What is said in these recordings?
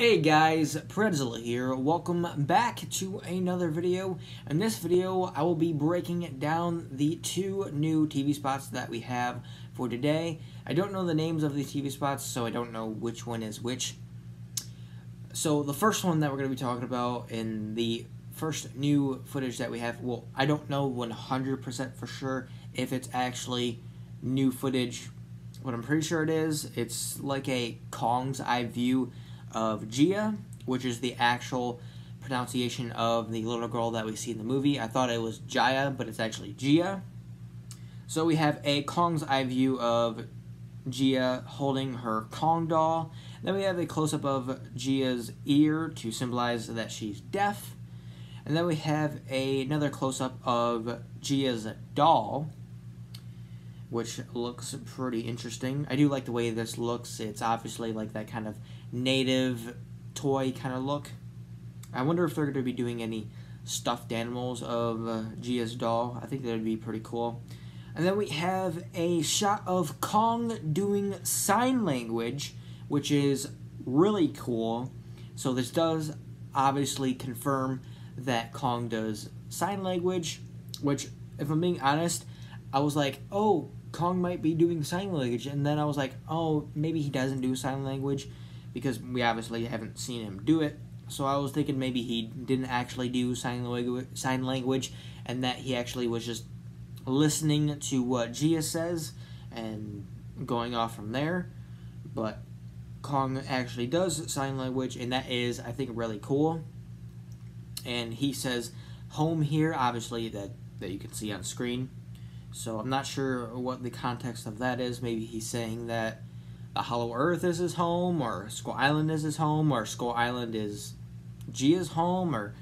Hey guys, Godzilla here. Welcome back to another video. In this video, I will be breaking down the two new TV spots that we have for today. I don't know the names of these TV spots, so I don't know which one is which. So the first one that we're going to be talking about in the first new footage that we have, well, I don't know 100% for sure if it's actually new footage, but I'm pretty sure it is. It's like a Kong's eye view of Gia, which is the actual pronunciation of the little girl that we see in the movie. I thought it was Jaya, but it's actually Gia. So we have a Kong's eye view of Gia holding her Kong doll. Then we have a close-up of Gia's ear to symbolize that she's deaf. And then we have another close-up of Gia's doll, which looks pretty interesting. I do like the way this looks. It's obviously like that kind of native toy kind of look. I wonder if they're going to be doing any stuffed animals of Gia's doll. I think that would be pretty cool. And then we have a shot of Kong doing sign language, which is really cool. So this does obviously confirm that Kong does sign language, which, if I'm being honest, I was like, oh, Kong might be doing sign language, and then I was like, oh, maybe he doesn't do sign language, because we obviously haven't seen him do it. So I was thinking maybe he didn't actually do sign language, and that he actually was just listening to what Gia says and going off from there. But Kong actually does sign language, and that is, I think, really cool. And he says home here, obviously, that you can see on screen. So I'm not sure what the context of that is. Maybe he's saying that the Hollow Earth is his home, or Skull Island is his home, or Skull Island is Gia's home, or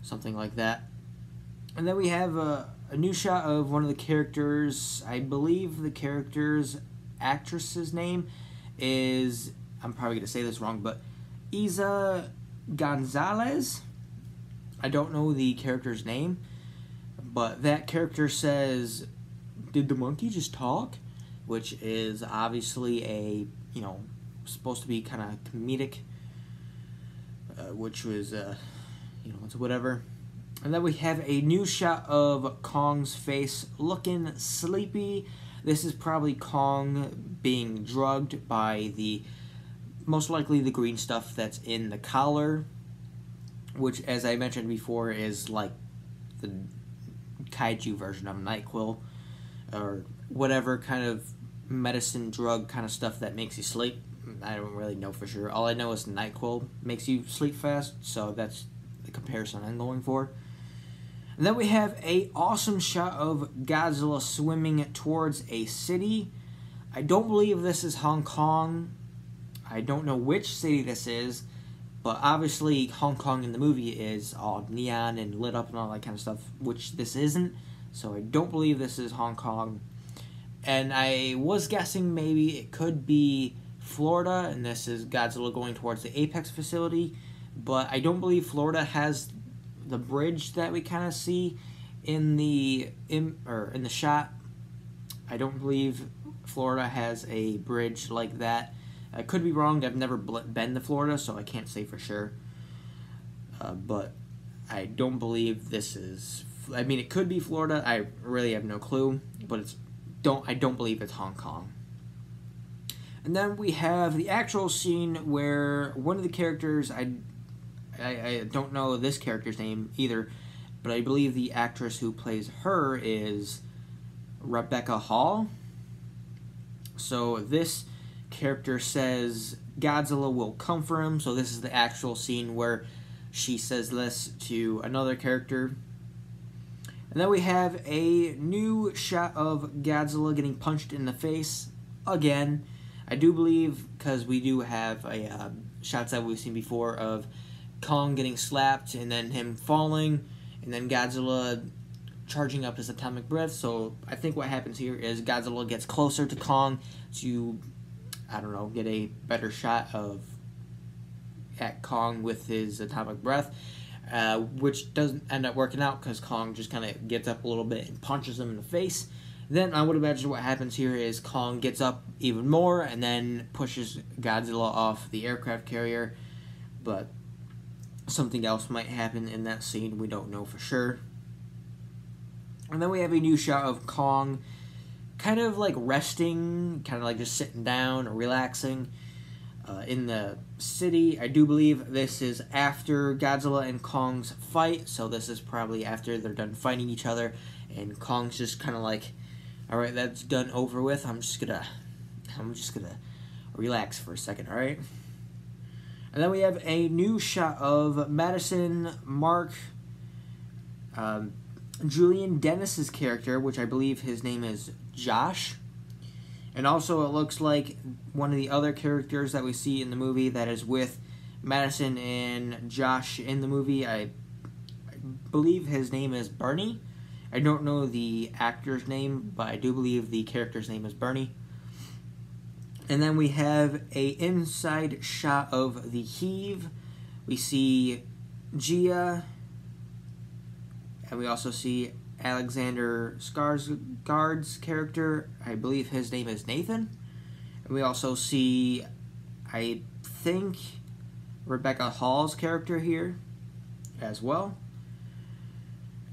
something like that. And then we have a new shot of one of the characters. I believe the character's actress's name is, I'm probably going to say this wrong, but Isa Gonzalez. I don't know the character's name, but that character says, "Did the monkey just talk?" Which is obviously a, supposed to be kind of comedic, which was, it's whatever. And then we have a new shot of Kong's face looking sleepy. This is probably Kong being drugged by most likely the green stuff that's in the collar, which, as I mentioned before, is like the kaiju version of NyQuil, or whatever kind of medicine drug kind of stuff that makes you sleep. I don't really know for sure. All I know is NyQuil makes you sleep fast, so that's the comparison I'm going for. And then we have a awesome shot of Godzilla swimming towards a city. I don't believe this is Hong Kong. I don't know which city this is, but obviously Hong Kong in the movie is all neon and lit up and all that kind of stuff, which this isn't. So I don't believe this is Hong Kong. And I was guessing maybe it could be Florida, and this is Godzilla going towards the Apex facility. But I don't believe Florida has the bridge that we kind of see in the shot. I don't believe Florida has a bridge like that. I could be wrong. I've never been to Florida, so I can't say for sure. But I don't believe this is. I mean, it could be Florida. I really have no clue, but I don't believe it's Hong Kong. And then we have the actual scene where one of the characters, I don't know this character's name either, but I believe the actress who plays her is Rebecca Hall. So this character says Godzilla will come for him. So this is the actual scene where she says this to another character. And then we have a new shot of Godzilla getting punched in the face again. I do believe, because we do have shots that we've seen before of Kong getting slapped and then him falling, and then Godzilla charging up his atomic breath. So I think what happens here is Godzilla gets closer to Kong to, I don't know, get a better shot at Kong with his atomic breath. Which doesn't end up working out because Kong just kind of gets up a little bit and punches him in the face. Then I would imagine what happens here is Kong gets up even more and then pushes Godzilla off the aircraft carrier but something else might happen in that scene. We don't know for sure. And then we have a new shot of Kong kind of like resting, kind of like just sitting down or relaxing in the city. I do believe this is after Godzilla and Kong's fight, so this is probably after they're done fighting each other, and Kong's just kind of like, alright, that's done over with, I'm just gonna relax for a second, alright? And then we have a new shot of Madison, Mark, Julian Dennis's character, which I believe his name is Josh. And also it looks like one of the other characters that we see in the movie that is with Madison and Josh in the movie. I believe his name is Bernie. I don't know the actor's name, but I do believe the character's name is Bernie. And then we have a inside shot of the Heave. We see Gia, and we also see Alexander Skarsgård's character. I believe his name is Nathan. And we also see, I think, Rebecca Hall's character here as well.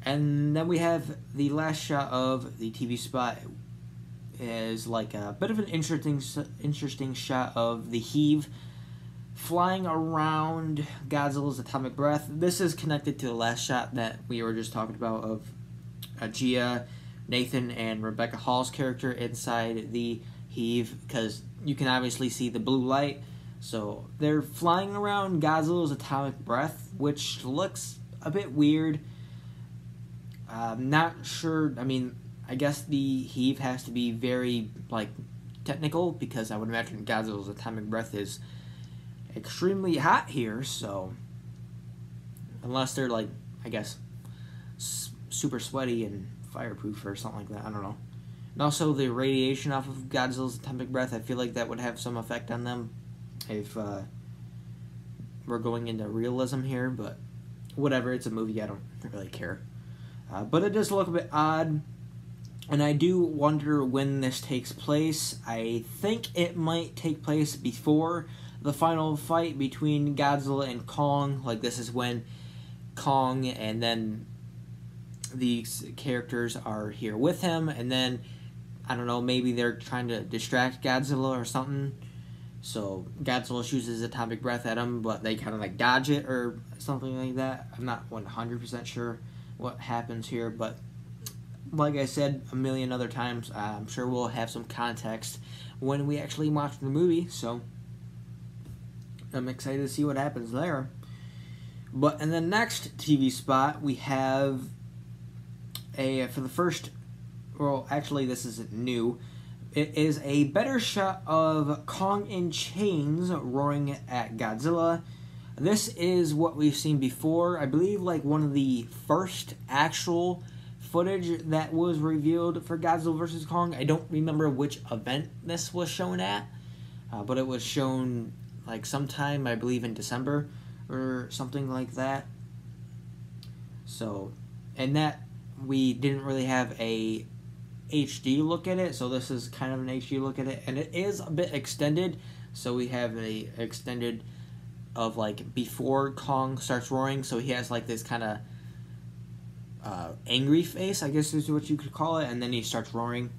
And then we have the last shot of the TV spot is like a bit of an interesting shot of the Heave flying around Godzilla's atomic breath. This is connected to the last shot that we were just talking about of Gia, Nathan, and Rebecca Hall's character inside the Heave, because you can obviously see the blue light. So they're flying around Godzilla's atomic breath, which looks a bit weird. Not sure. I mean, I guess the Heave has to be very, like, technical, because I would imagine Godzilla's atomic breath is extremely hot here, so unless they're, like, I guess, super sweaty and fireproof or something like that, I don't know. And also the radiation off of Godzilla's atomic breath, I feel like that would have some effect on them if we're going into realism here, but whatever, it's a movie, I don't really care. But it does look a bit odd, and I do wonder when this takes place. I think it might take place before the final fight between Godzilla and Kong. Like, this is when Kong and then these characters are here with him, and then, I don't know, maybe they're trying to distract Godzilla or something. So Godzilla shoots his atomic breath at him, but they kind of like dodge it or something like that. I'm not 100% sure what happens here, but like I said a million other times, I'm sure we'll have some context when we actually watch the movie, so I'm excited to see what happens there. But in the next TV spot, we have for the first, well, actually this isn't new, it is a better shot of Kong in chains roaring at Godzilla. This is what we've seen before. I believe like one of the first actual footage that was revealed for Godzilla vs. Kong. I don't remember which event this was shown at, but it was shown like sometime, I believe in December or something like that. So, and that we didn't really have a HD look at it, so this is kind of an HD look at it, and it is a bit extended. So we have a extended of like before Kong starts roaring, so he has like this kind of angry face, I guess is what you could call it, and then he starts roaring,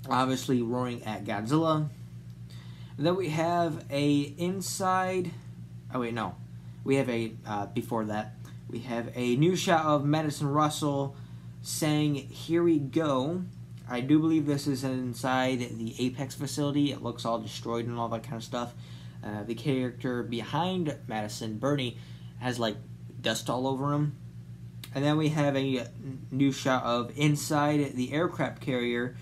obviously roaring at Godzilla. And then we have a inside, oh wait, no, we have a before that we have a new shot of Madison Russell saying "Here we go." I do believe this is inside the Apex facility. It looks all destroyed and all that kind of stuff. The character behind Madison, Bernie, has like dust all over him. And then we have a new shot of inside the aircraft carrier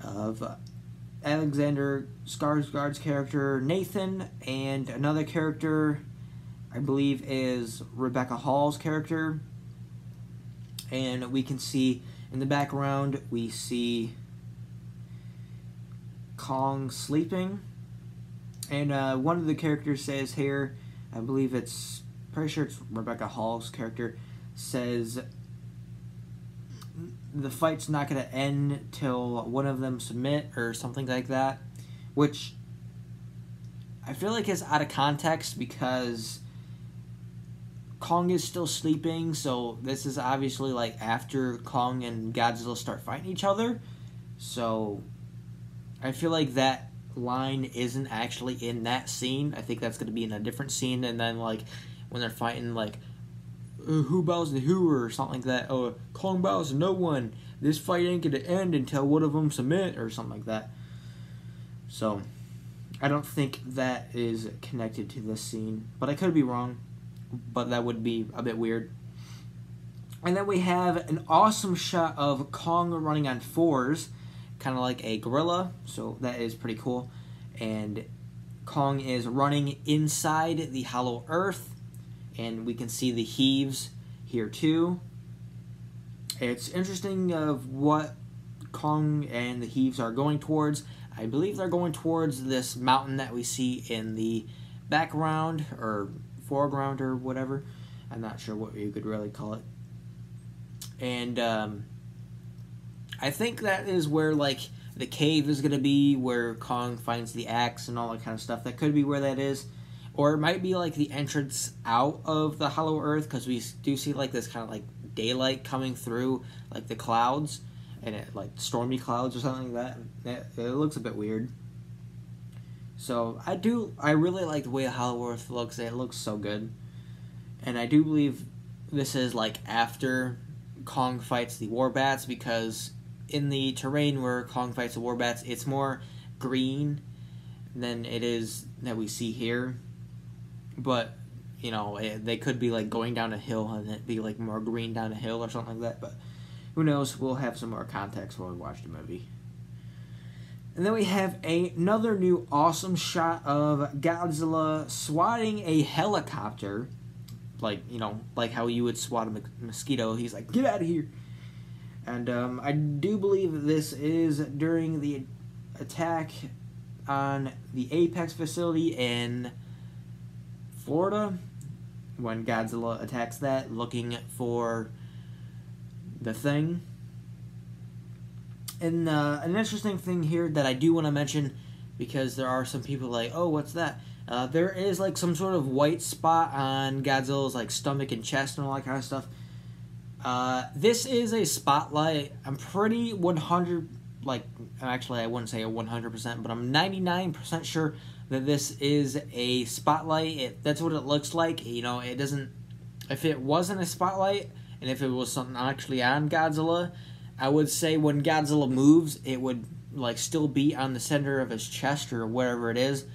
of Alexander Skarsgård's character Nathan, and another character I believe is Rebecca Hall's character. And we can see in the background, we see Kong sleeping. And one of the characters says here, I believe it's, pretty sure it's Rebecca Hall's character, says the fight's not going to end till one of them submit or something like that, which I feel like it's out of context because Kong is still sleeping, so this is obviously like after Kong and Godzilla start fighting each other. So I feel like that line isn't actually in that scene. I think that's going to be in a different scene, and then like when they're fighting, like who bows to who or something like that. Oh, Kong bows to no one. This fight ain't going to end until one of them submit or something like that. So I don't think that is connected to this scene, but I could be wrong. But that would be a bit weird. And then we have an awesome shot of Kong running on fours, kind of like a gorilla, so that is pretty cool. And Kong is running inside the hollow earth, and we can see the heaves here too. It's interesting of what Kong and the heaves are going towards. I believe they're going towards this mountain that we see in the background, or foreground or whatever. I'm not sure what you could really call it. And I think that is where like the cave is going to be, where Kong finds the axe and all that kind of stuff. That could be where that is. Or it might be like the entrance out of the hollow earth, because we do see like this kind of like daylight coming through like the clouds, and it like stormy clouds or something like that. It looks a bit weird. So I really like the way Hollow Earth looks. It looks so good. And I do believe this is like after Kong fights the Warbats, because in the terrain where Kong fights the Warbats, it's more green than it is that we see here. But, you know, they could be like going down a hill and it be like more green down a hill or something like that. But who knows? We'll have some more context when we watch the movie. And then we have another new awesome shot of Godzilla swatting a helicopter. Like, you know, like how you would swat a mosquito. He's like, get out of here. And I do believe this is during the attack on the Apex facility in Florida, when Godzilla attacks that, looking for the thing. And an interesting thing here that I do want to mention, because there are some people like, oh, what's that? There is like some sort of white spot on Godzilla's like stomach and chest and all that kind of stuff. This is a spotlight. I'm pretty 100, like, actually I wouldn't say a 100%, but I'm 99% sure that this is a spotlight. That's what it looks like. You know, it doesn't, if it wasn't a spotlight, and if it was something actually on Godzilla, I would say when Godzilla moves, it would like still be on the center of his chest or wherever it is.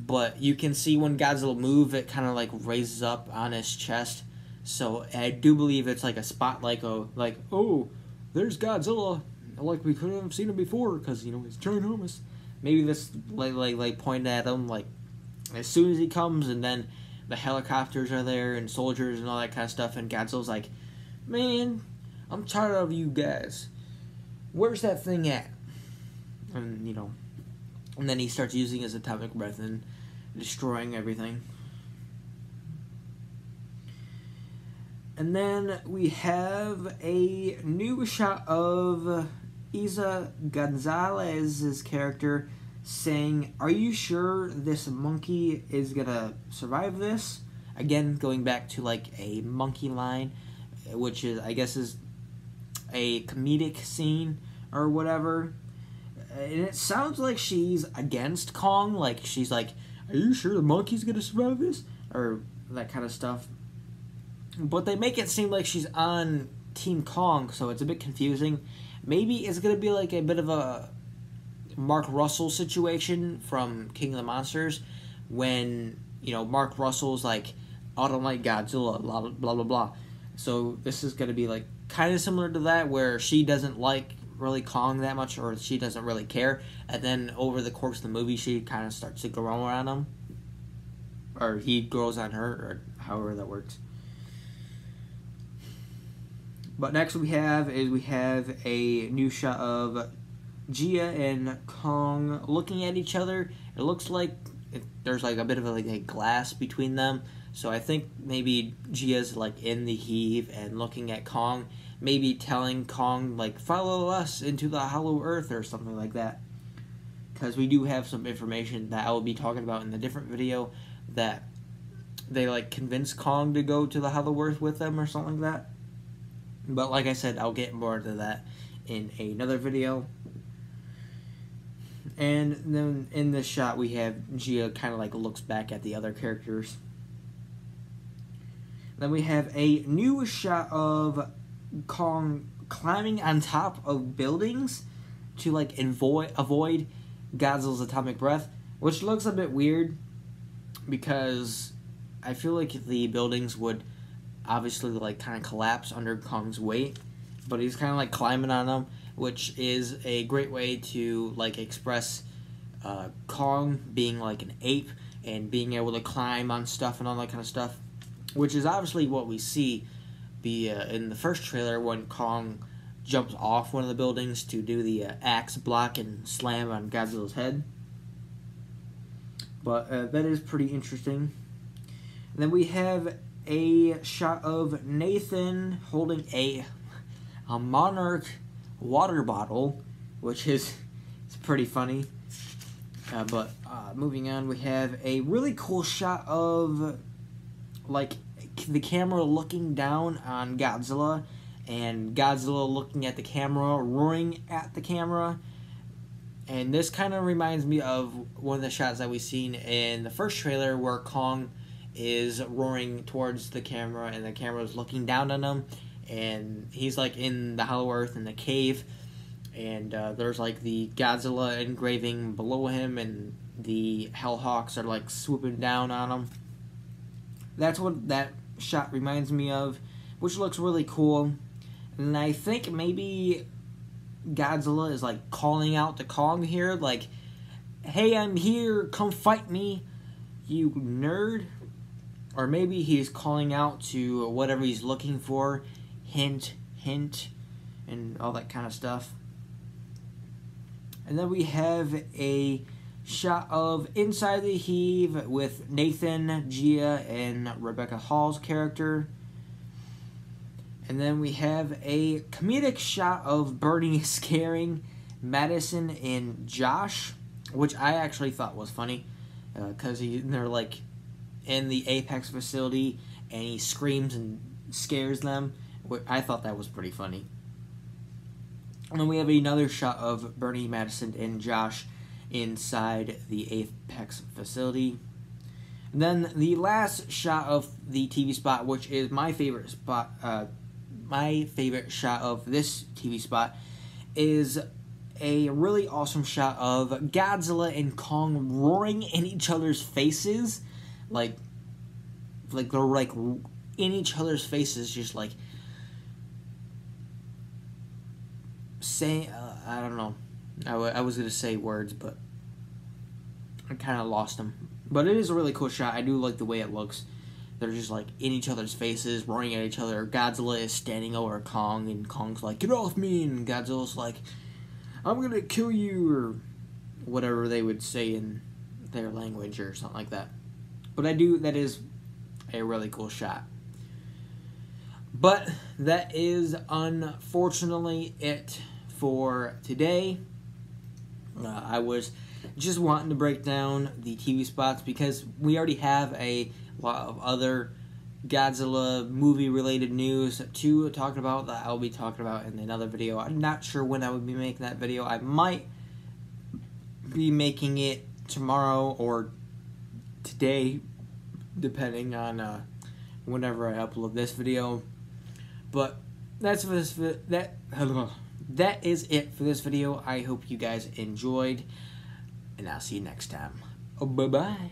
But you can see when Godzilla moves, it kind of like raises up on his chest. So I do believe it's like a spotlight, like, oh, there's Godzilla. Like we couldn't have seen him before because, you know, he's ginormous. Maybe this like pointed at him like as soon as he comes, and then the helicopters are there and soldiers and all that kind of stuff, and Godzilla's like, man, I'm tired of you guys. Where's that thing at? And, you know, and then he starts using his atomic breath and destroying everything. And then we have a new shot of Isa Gonzalez's character saying, are you sure this monkey is gonna survive this? Again, going back to like a monkey line, which is, I guess, is a comedic scene or whatever. And it sounds like she's against Kong, like she's like, are you sure the monkey's gonna survive this? Or that kind of stuff. But they make it seem like she's on Team Kong, so it's a bit confusing. Maybe it's gonna be like a bit of a Mark Russell situation from King of the Monsters, when, you know, Mark Russell's like, I don't like Godzilla, blah, blah, blah, blah, blah. So this is gonna be like kind of similar to that, where she doesn't like really Kong that much, or she doesn't really care, and then over the course of the movie she kind of starts to grow on him, or he grows on her, or however that works. But next we have a new shot of Gia and Kong looking at each other. It looks like there's like a bit of a glass between them. So I think maybe Gia's like in the heave and looking at Kong, maybe telling Kong like, follow us into the hollow earth or something like that. because we do have some information that I will be talking about in a different video that they like convince Kong to go to the Hollow Earth with them or something like that. But like I said, I'll get more into that in another video. And then in this shot we have Gia kind of like looks back at the other characters. Then we have a new shot of Kong climbing on top of buildings to like avoid Godzilla's atomic breath, which looks a bit weird because I feel like the buildings would obviously like kind of collapse under Kong's weight, but he's kind of like climbing on them, which is a great way to like express Kong being like an ape and being able to climb on stuff and all that kind of stuff, which is obviously what we see in the first trailer when Kong jumps off one of the buildings to do the axe block and slam on Godzilla's head. But that is pretty interesting. And then we have a shot of Nathan holding a Monarch water bottle, which is it's pretty funny. But moving on, we have a really cool shot of like the camera looking down on Godzilla and Godzilla looking at the camera, roaring at the camera. And this kind of reminds me of one of the shots that we've seen in the first trailer where Kong is roaring towards the camera and the camera is looking down on him, and he's like in the Hollow Earth in the cave, and there's like the Godzilla engraving below him and the Hellhawks are like swooping down on him. That's what that shot reminds me of, which looks really cool. And I think maybe Godzilla is like calling out to Kong here, like, hey, I'm here, come fight me, you nerd. Or maybe he's calling out to whatever he's looking for, hint, hint, and all that kind of stuff. And then we have a shot of Inside the Heave with Nathan, Gia, and Rebecca Hall's character. And then we have a comedic shot of Bernie scaring Madison and Josh, which I actually thought was funny, because they're like in the Apex facility and he screams and scares them. I thought that was pretty funny. And then we have another shot of Bernie, Madison, and Josh inside the Apex facility. And then the last shot of the TV spot, which is my favorite spot, my favorite shot of this TV spot, is a really awesome shot of Godzilla and Kong roaring in each other's faces, like they're like in each other's faces, just like saying, I don't know. I was gonna say words, but I kind of lost them. But it is a really cool shot. I do like the way it looks. They're just like in each other's faces, roaring at each other. Godzilla is standing over Kong, and Kong's like, "Get off me!" And Godzilla's like, "I'm gonna kill you," or whatever they would say in their language or something like that. But that is a really cool shot. But that is unfortunately it for today. I was just wanting to break down the TV spots because we already have a lot of other Godzilla movie related news to talk about that I'll be talking about in another video. I'm not sure when I would be making that video. I might be making it tomorrow or today, depending on whenever I upload this video. But that is it for this video. I hope you guys enjoyed, and I'll see you next time. Bye bye.